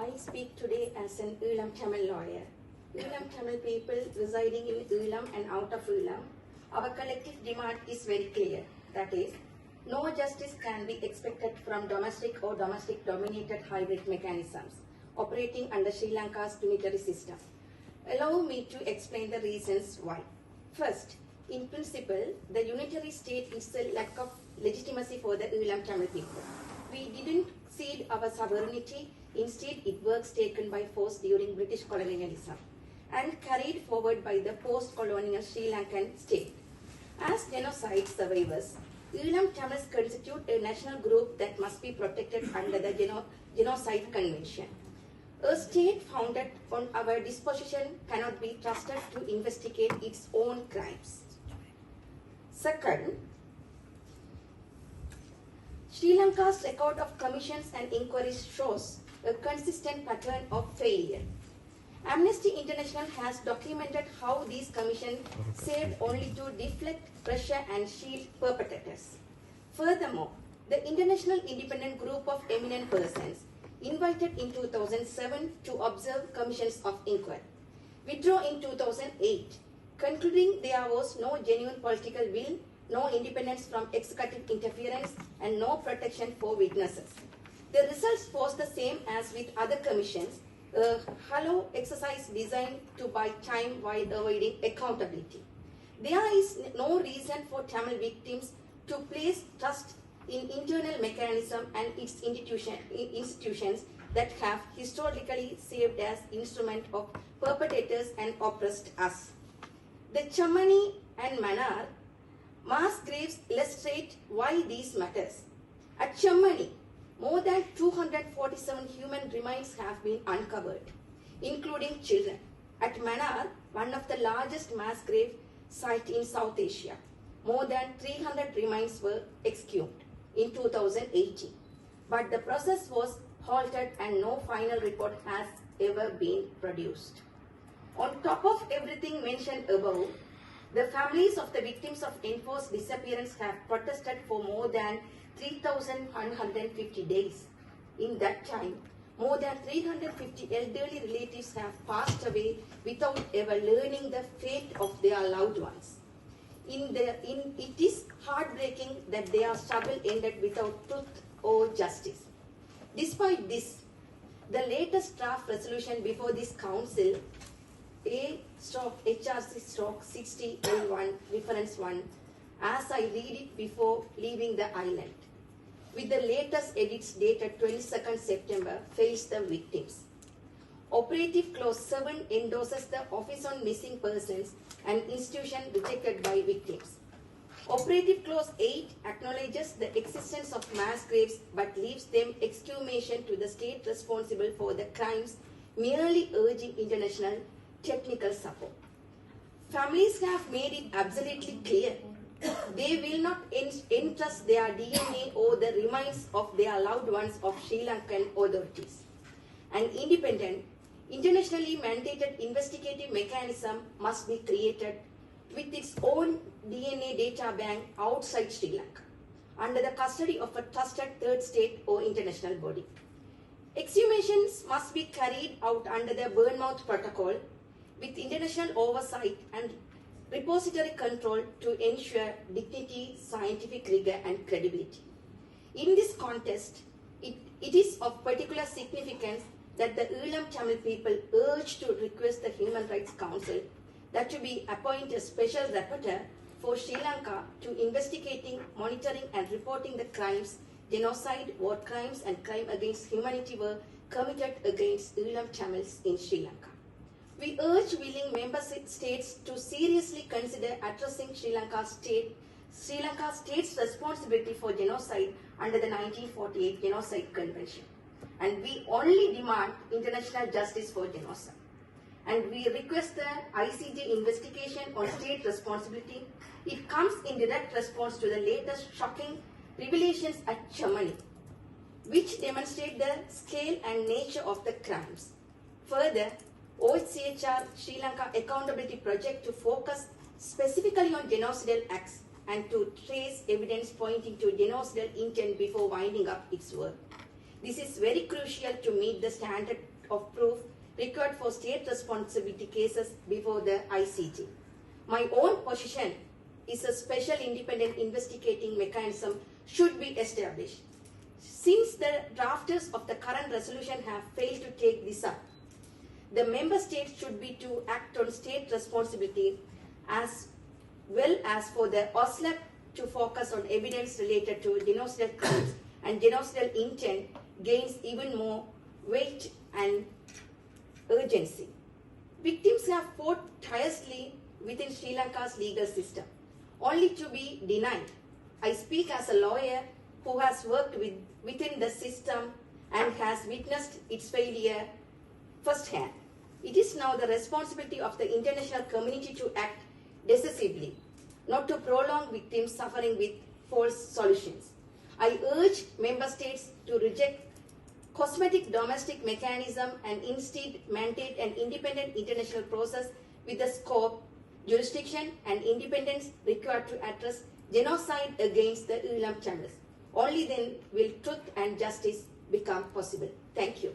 I speak today as an Ulam Tamil lawyer. Ulam Tamil people residing in Ulam and out of Ulam, our collective demand is very clear. That is, no justice can be expected from domestic or domestic-dominated hybrid mechanisms operating under Sri Lanka's unitary system. Allow me to explain the reasons why. First, in principle, the unitary state is a lack of legitimacy for the Ulam Tamil people. We didn't cede our sovereignty. Instead, it works taken by force during British colonialism and carried forward by the post-colonial Sri Lankan state. As genocide survivors, Ulam Tamils constitute a national group that must be protected under the Genocide Convention. A state founded on our disposition cannot be trusted to investigate its own crimes. Second, Sri Lanka's record of commissions and inquiries shows a consistent pattern of failure. Amnesty International has documented how these commissions served only to deflect pressure and shield perpetrators. Furthermore, the International Independent Group of Eminent Persons, invited in 2007 to observe commissions of inquiry, withdrew in 2008, concluding there was no genuine political will, no independence from executive interference, and no protection for witnesses. The results was the same as with other commissions, a hollow exercise designed to buy time while avoiding accountability. There is no reason for Tamil victims to place trust in internal mechanism and its institutions that have historically served as instrument of perpetrators and oppressed us. The Chammani and Manar mass graves illustrate why these matters. At Chammani, more than 247 human remains have been uncovered, including children. At Manar, one of the largest mass grave sites in South Asia, more than 300 remains were exhumed in 2018. But the process was halted and no final report has ever been produced. On top of everything mentioned above, the families of the victims of enforced disappearance have protested for more than 3,150 days. In that time, more than 350 elderly relatives have passed away without ever learning the fate of their loved ones. It is heartbreaking that their struggle ended without truth or justice. Despite this, the latest draft resolution before this council, A/HRC/60L1, reference 1, as I read it before leaving the island, with the latest edits dated 22nd September, fails the victims. Operative Clause 7 endorses the Office on Missing Persons, an institution rejected by victims. Operative Clause 8 acknowledges the existence of mass graves but leaves them exhumation to the state responsible for the crimes, merely urging international technical support. Families have made it absolutely clear they will not entrust their DNA or the remains of their loved ones of Sri Lankan authorities. An independent, internationally mandated investigative mechanism must be created with its own DNA data bank outside Sri Lanka, under the custody of a trusted third state or international body. Exhumations must be carried out under the Bournemouth Protocol with international oversight and repository control to ensure dignity, scientific rigor, and credibility. In this context, it is of particular significance that the Ulam Tamil people urge to request the Human Rights Council that to be appoint a special rapporteur for Sri Lanka to investigating, monitoring, and reporting the crimes, genocide, war crimes, and crime against humanity were committed against Ulam Tamils in Sri Lanka. We urge willing member states to seriously consider addressing Sri Lanka's state's responsibility for genocide under the 1948 Genocide Convention. And we only demand international justice for genocide. And we request the ICJ investigation on state responsibility. It comes in direct response to the latest shocking revelations at Chammani, which demonstrate the scale and nature of the crimes. Further, OHCHR Sri Lanka Accountability Project to focus specifically on genocidal acts and to trace evidence pointing to genocidal intent before winding up its work. This is very crucial to meet the standard of proof required for state responsibility cases before the ICJ. My own position is a special independent investigating mechanism should be established. Since the drafters of the current resolution have failed to take this up, the member states should be to act on state responsibility as well as for the OSLAP to focus on evidence related to genocidal crimes and genocidal intent gains even more weight and urgency. Victims have fought tirelessly within Sri Lanka's legal system, only to be denied. I speak as a lawyer who has worked within the system and has witnessed its failure firsthand. It is now the responsibility of the international community to act decisively, not to prolong victims' suffering with false solutions. I urge member states to reject cosmetic domestic mechanism and instead mandate an independent international process with the scope, jurisdiction and independence required to address genocide against the Ulam Tamils. Only then will truth and justice become possible. Thank you.